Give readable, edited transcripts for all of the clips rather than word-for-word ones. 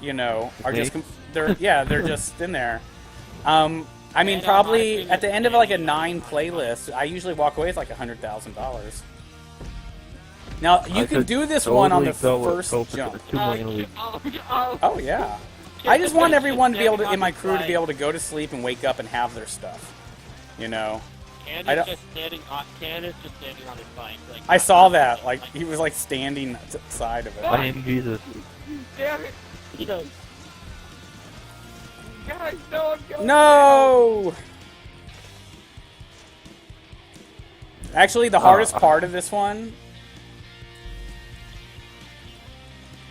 you know, are just Snakes? they're just in there. I mean, probably at the end of like a 9 playlist, I usually walk away with like $100,000. Now you I can could do this one on the totally first go for jump. 2 million a week. Oh yeah. I just want everyone to be able to, in my crew, to be able to go to sleep and wake up and have their stuff. You know. Candace just standing on his bike. Like, I saw that. Like he was like standing side of it. I am Jesus. Damn it! You know. Guys, no, I'm going No. Actually, the hardest part of this one.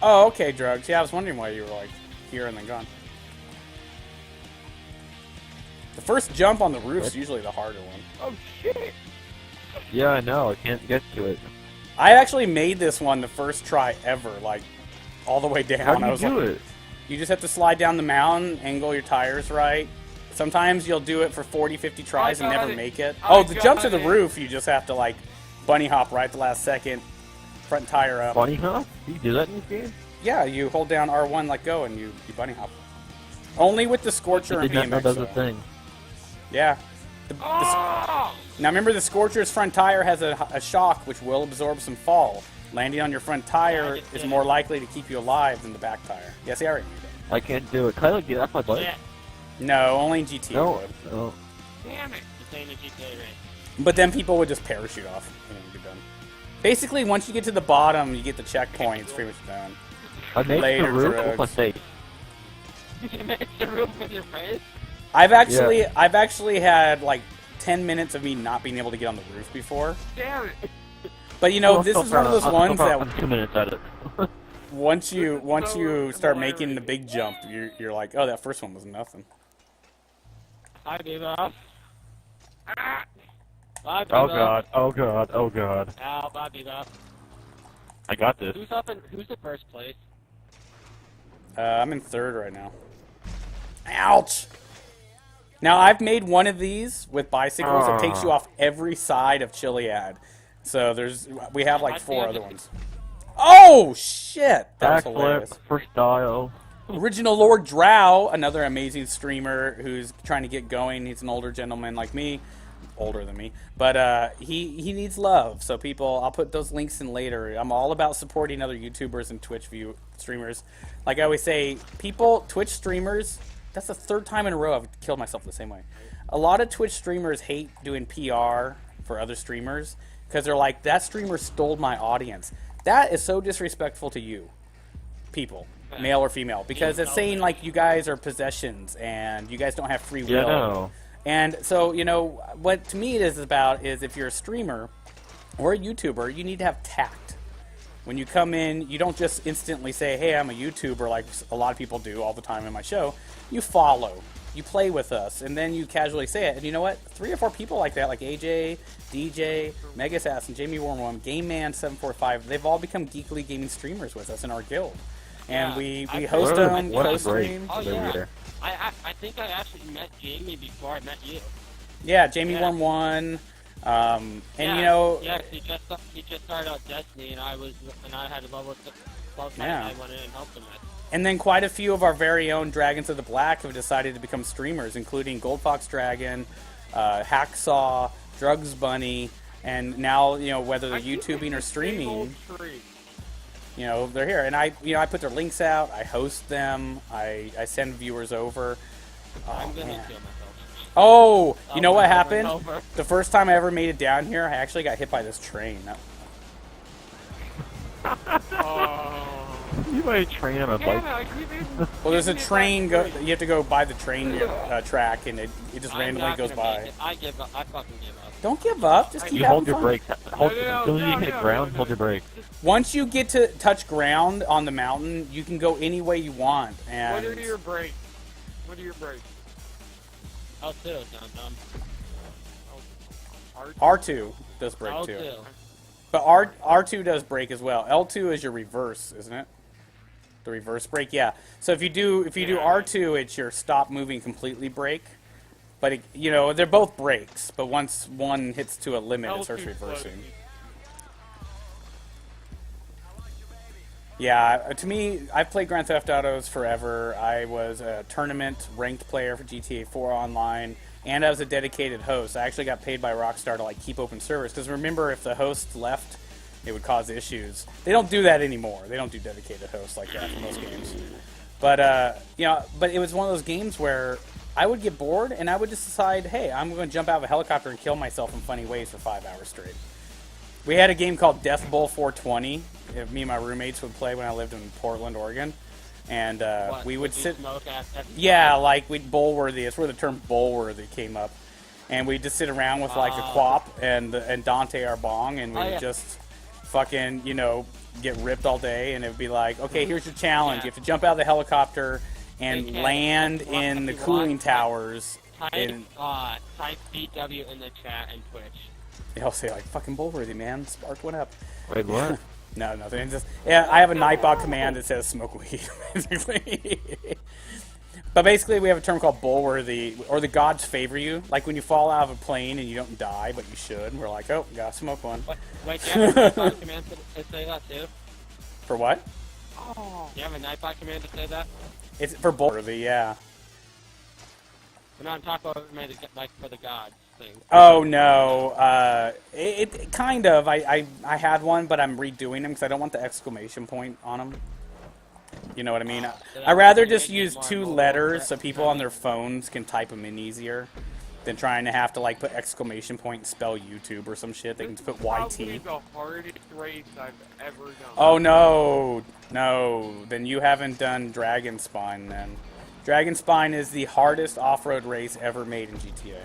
Oh, okay, drugs. Yeah, I was wondering why you were like here and then gone. The first jump on the roof is usually the harder one. Oh shit! Yeah, I know. I can't get to it. I actually made this one the first try ever, like all the way down. How do I you was do like, it? You just have to slide down the mountain, angle your tires right. Sometimes you'll do it for 40, 50 tries and never make it. Oh, the jump to the roof, you just have to like bunny hop right at the last second, front tire up. Bunny hop? Do you do that in this game? Yeah, you hold down R1, let go, and you bunny hop. Only with the Scorcher I and did not know BMX. that was a though. thing. Yeah. Now remember, the Scorcher's front tire has a shock which will absorb some fall. Landing on your front tire is more likely to keep you alive than the back tire. Yes, I already knew that. I can't do it. Can I like, get off my bike? Yeah. No, only in GTA No. would. No. Damn it! This ain't a GTA race. But then people would just parachute off and you're done. Basically, once you get to the bottom, you get the checkpoint, it's pretty much done. I made Later, the roof with my drugs. face. You make the roof with your face? I've actually had like 10 minutes of me not being able to get on the roof before. Damn it! But you know, this is one of those ones that I'm 2 minutes at it. once you start making the big jump, you're like, oh, that first one was nothing. I gave up. Ah! I gave Oh up. god, oh god, oh god. Ow, I gave up. I got this. Who's in first place? I'm in third right now. Ouch! Now, I've made one of these with bicycles that takes you off every side of Chiliad. So we have like 4 other ones. Oh, shit! That was hilarious. Backflip, first dial. Original Lord Drow, another amazing streamer who's trying to get going. He's an older gentleman like me. Older than me. But he needs love. So people, I'll put those links in later. I'm all about supporting other YouTubers and Twitch streamers. Like I always say, Twitch streamers, that's the 3rd time in a row I've killed myself the same way. A lot of Twitch streamers hate doing PR for other streamers because they're like, that streamer stole my audience. That is so disrespectful to you, people, male or female, because it's saying like you guys are possessions and you guys don't have free will. Yeah, no. And so, you know, what to me it is about is if you're a streamer or a YouTuber, you need to have tact. When you come in, you don't just instantly say, hey, I'm a YouTuber, like a lot of people do all the time in my show. You follow. You play with us, and then you casually say it. And you know what? 3 or 4 people like that, like AJ, DJ, Megasassin, Jamie Wormworm, Game Man 745, they've all become Geekly Gaming streamers with us in our guild. And we host them, co-stream. Oh, yeah. I think I actually met Jamie before I met you. Yeah, Jamie Worm 1. And yeah, you know, yeah, he just started out Destiny, and I had a level 12 yeah. I went in and helped him with. And then quite a few of our very own Dragons of the Black have decided to become streamers, including Gold Fox Dragon, Hacksaw, Drugs Bunny, and now, you know, whether they're YouTubing or streaming, you know, they're here. And I put their links out, I host them, I send viewers over. I'm gonna man. kill myself. Oh, you know what happened? The first time I ever made it down here, I actually got hit by this train. You might train on a bike. Well, there's a train. You have to go by the train track, and it just randomly goes by. I give up. I fucking give up. Don't give up. Just keep You having hold your fun. brakes. As soon as you hit ground, hold your brakes. Once you get to touch ground on the mountain, you can go any way you want. And What are your brakes? L2, dumb. R2 does brake L2. too. But R2 does brake as well. L2 is your reverse, isn't it? The reverse brake, yeah. So if you do R2, it's your stop moving completely brake. But you know, they're both brakes. But once one hits to a limit, it starts reversing. Yeah, to me, I've played Grand Theft Autos forever. I was a tournament ranked player for GTA 4 online, and I was a dedicated host. I actually got paid by Rockstar to like keep open servers because remember, if the host left, it would cause issues. They don't do that anymore. They don't do dedicated hosts like that for most games. But you know, but it was one of those games where I would get bored and I would just decide, hey, I'm going to jump out of a helicopter and kill myself in funny ways for 5 hours straight. We had a game called Death Bowl 420. Me and my roommates would play when I lived in Portland, Oregon, and we would sit. Yeah, like we'd Bullworthy. That's where the term Bullworthy came up, and we'd just sit around with like a quap and Dante our bong, and we'd just fucking get ripped all day, and it'd be like, okay, here's your challenge. You have to jump out of the helicopter and land in the cooling towers. Type BW in the chat and Twitch. They'll say like, fucking Bullworthy, man. Spark went up. Wait, what? No, nothing. Just, yeah, I have a Nightbot command that says smoke weed, basically. But basically, we have a term called Bullworthy, or the gods favor you. Like when you fall out of a plane and you don't die, but you should. We're like, oh, gotta smoke one. Wait, do you have a Nightbot command to say that too? For what? Do you have a Nightbot command to say that? It's for Bullworthy, yeah. We're not talking about like for the gods. Oh no, it kind of. I had one, but I'm redoing them because I don't want the exclamation point on them. You know what I mean? I'd rather just use 2 letters so people on their phones can type them in easier than trying to have to like put exclamation point and spell YouTube or some shit. They can just put YT. Probably the hardest race I've ever done. Oh no, then you haven't done Dragon Spine then. Dragon Spine is the hardest off-road race ever made in GTA.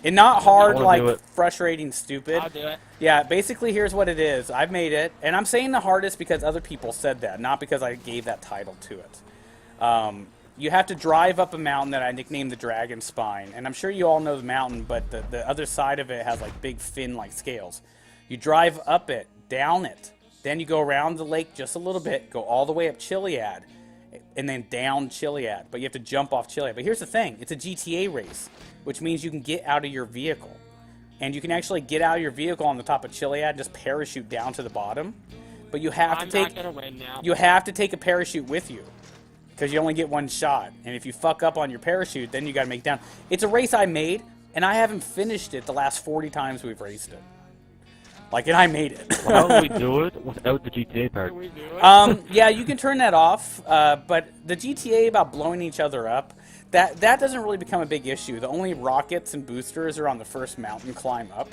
And not hard, like frustrating, stupid. I'll do it. Yeah, basically, here's what it is. I've made it, and I'm saying the hardest because other people said that, not because I gave that title to it. You have to drive up a mountain that I nicknamed the Dragon Spine, and I'm sure you all know the mountain, but the other side of it has like big fin-like scales. You drive up it, down it, then you go around the lake just a little bit, go all the way up Chiliad, and then down Chiliad. But you have to jump off Chiliad. But here's the thing. It's a GTA race, which means you can get out of your vehicle. And you can actually get out of your vehicle on the top of Chiliad and just parachute down to the bottom. But you have to take a parachute with you because you only get one shot. And if you fuck up on your parachute, then you got to make it down. It's a race I made, and I haven't finished it the last 40 times we've raced it. Like, and I made it. How do we do it without the GTA part? Can we do it? Yeah, you can turn that off, but the GTA about blowing each other up, that doesn't really become a big issue. The only rockets and boosters are on the first mountain climb up.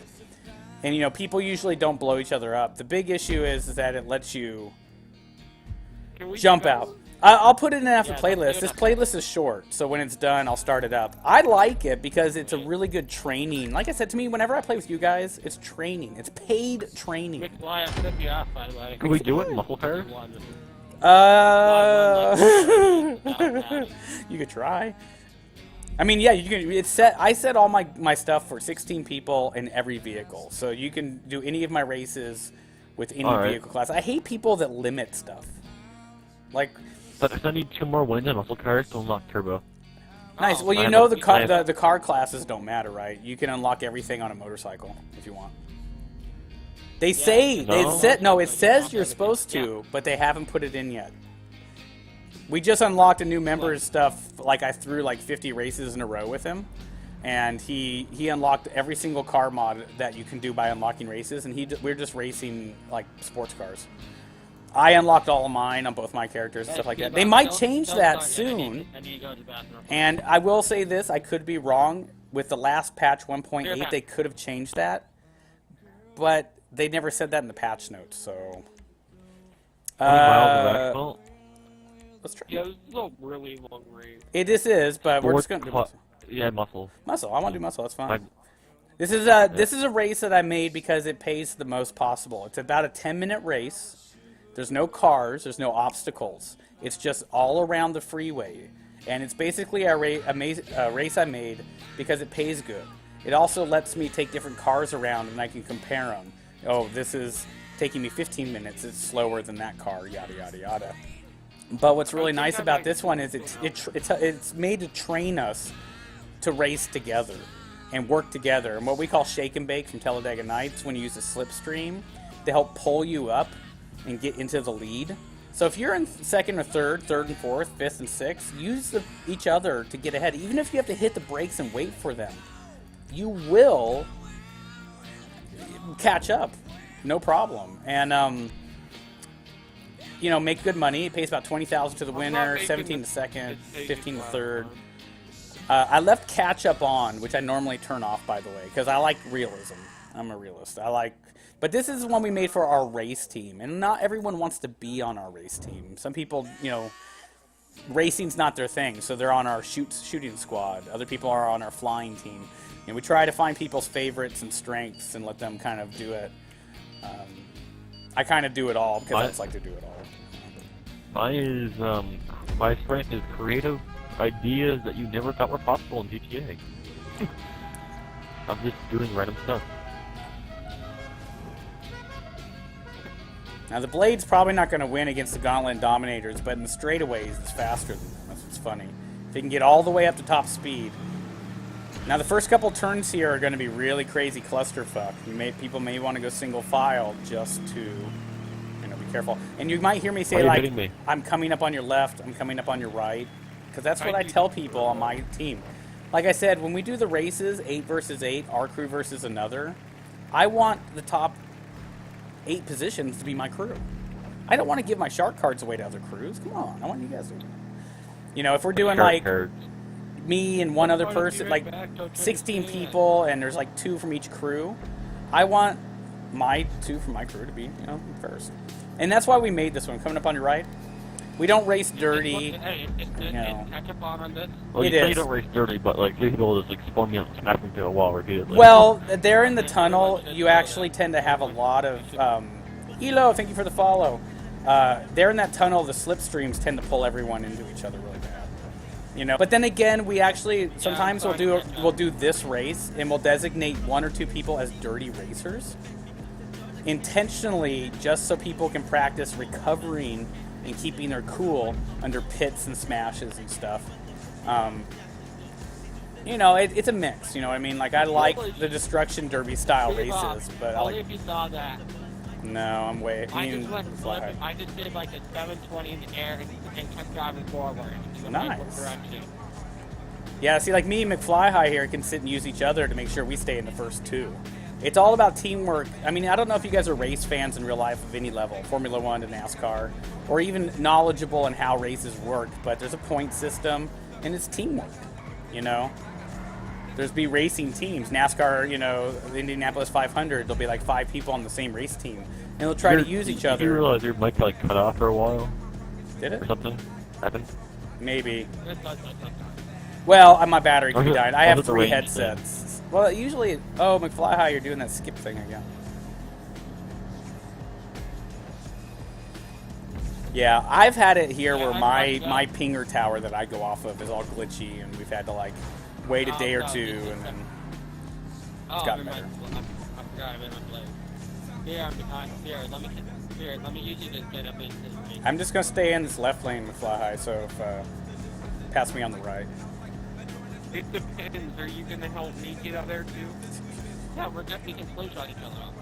And, people usually don't blow each other up. The big issue is that it lets you jump out. I'll put it in after playlist. This playlist is short, so when it's done, I'll start it up. I like it because it's a really good training. Like I said, to me, whenever I play with you guys, it's training. It's paid training. Why I took you off, by the way. Can we do it in muscle cars? You could try. I mean, yeah, you can. It's set. I set all my stuff for 16 people in every vehicle, so you can do any of my races with any vehicle class. I hate people that limit stuff. Like, but I need 2 more wins in muscle cars to unlock turbo. Nice. Well, the car classes don't matter, right? You can unlock everything on a motorcycle if you want. They say it says you're supposed to, but they haven't put it in yet. We just unlocked a new member's stuff. Like I threw like 50 races in a row with him, and he unlocked every single car mod that you can do by unlocking races, and we're just racing like sports cars. I unlocked all of mine on both my characters and stuff like that. They might change that soon. And I will say this, I could be wrong. With the last patch 1.8, they could have changed that. But they never said that in the patch notes, so... let's try. Yeah, this is a really long race. This is, but we're just going to do muscle. Yeah, muscle. Muscle. I want to do muscle. That's fine. This is a race that I made because it pays the most possible. It's about a 10-minute race. There's no cars. There's no obstacles. It's just all around the freeway. And it's basically a race I made because it pays good. It also lets me take different cars around and I can compare them. Oh, this is taking me 15 minutes. It's slower than that car, yada, yada, yada. But what's really nice about this one is it's made to train us to race together and work together. And what we call shake and bake from Talladega Nights, when you use a slipstream to help pull you up and get into the lead. So if you're in second or third and fourth, fifth and sixth, use each other to get ahead. Even if you have to hit the brakes and wait for them, you will catch up, no problem. And you know, make good money. It pays about 20,000 to the winner, 17 to second, 15 to third. I left catch up on, which I normally turn off, by the way, because I like realism. I'm a realist. But this is one we made for our race team, and not everyone wants to be on our race team. Some people, you know, racing's not their thing, so they're on our shooting squad. Other people are on our flying team. And we try to find people's favorites and strengths and let them kind of do it. I kind of do it all because I just like to do it all. My strength is creative ideas that you never thought were possible in GTA. I'm just doing random stuff. Now the Blade's probably not going to win against the Gauntlet Dominators, but in the straightaways, it's faster than them. That's what's funny. They can get all the way up to top speed. Now the first couple turns here are going to be really crazy clusterfuck. People may want to go single file just to, you know, be careful. And you might hear me say like, I'm coming up on your left, I'm coming up on your right, because that's what I tell people on my team. Like I said, when we do the races, 8 versus 8, our crew versus another, I want the top 8 positions to be my crew. I don't want to give my shark cards away to other crews. Come on, I want you guys to, you know, if we're doing like me and one other person, like 16 people, and there's like 2 from each crew, I want my 2 from my crew to be, you know, first. And that's why we made this one. Coming up on your right, we don't race dirty. You know. Well, you say you don't race dirty, but like people just like spawn me out and smack me to a wall repeatedly. Well, there in the tunnel, you actually tend to have a lot of. Elo, thank you for the follow. There in that tunnel, the slipstreams tend to pull everyone into each other really bad. You know, but then again, we actually sometimes we'll do this race and we'll designate 1 or 2 people as dirty racers, intentionally, just so people can practice recovering and keeping their cool under pits and smashes and stuff. You know, it's a mix. You know what I mean? Like I like the destruction derby style races, but I like. If you saw that. No, I'm way. I just did like a 720 in the air and kept driving forward. Nice. Yeah, see, like me and McFly High here can sit and use each other to make sure we stay in the first 2. It's all about teamwork. I mean, I don't know if you guys are race fans in real life of any level, Formula 1 to NASCAR, or even knowledgeable in how races work, but there's a point system, and it's teamwork, you know? There's be racing teams. NASCAR, you know, the Indianapolis 500, there'll be like 5 people on the same race team, and they'll try to use each other. Did you realize your mic like cut off for a while? Did it? Or something happened? Maybe. Well, my battery could be died. I have 3 headsets. Well, usually, oh, McFly High, you're doing that skip thing again. Yeah, I've had it here where my pinger tower that I go off of is all glitchy, and we've had to like wait a day or 2, and then it's gotten better. I forgot I'm in my place. Here, let me use you to get up into the I'm just gonna stay in this left lane with Fly High, so if pass me on the right. It depends. Are you gonna help me get out there too? Yeah, we can slingshot each other out.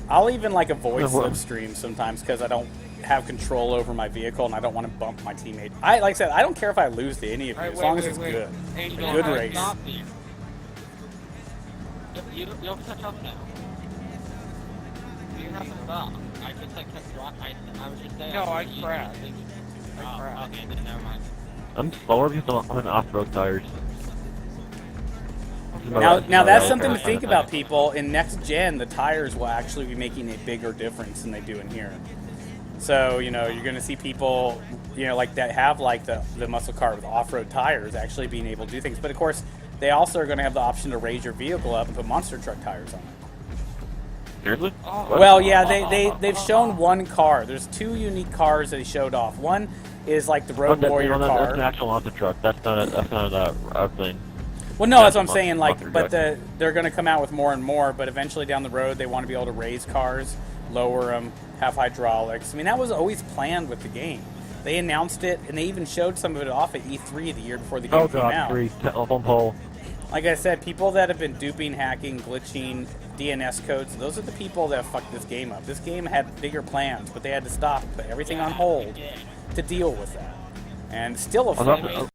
I'll even like avoid slipstreams sometimes because I don't have control over my vehicle and I don't want to bump my teammate. Like I said, I don't care if I lose to any of you as long as it's good. A good race. You don't touch up now. You have to stop. I just like kept dropping. I was just saying. No, I crashed. Okay, then never mind. I'm slower because I'm on off-road tires. Now that's something to think about, people. In next gen, the tires will actually be making a bigger difference than they do in here. So, you know, you're going to see people, you know, like that have like the muscle car with off-road tires actually being able to do things. But of course, they also are going to have the option to raise your vehicle up and put monster truck tires on it. Seriously? Well, yeah, they've shown one car. There's 2 unique cars they showed off. One is like the Road Warrior car. That's an actual monster truck. That's not a thing. Well, no, that's what I'm saying. Like, but they're going to come out with more and more. But eventually, down the road, they want to be able to raise cars, lower them, have hydraulics. I mean, that was always planned with the game. They announced it, and they even showed some of it off at E3 the year before the game came out. Telephone pole. Like I said, people that have been duping, hacking, glitching, DNS codes, those are the people that fucked this game up. This game had bigger plans, but they had to stop, put everything on hold to deal with that. And still a I'm fun. not,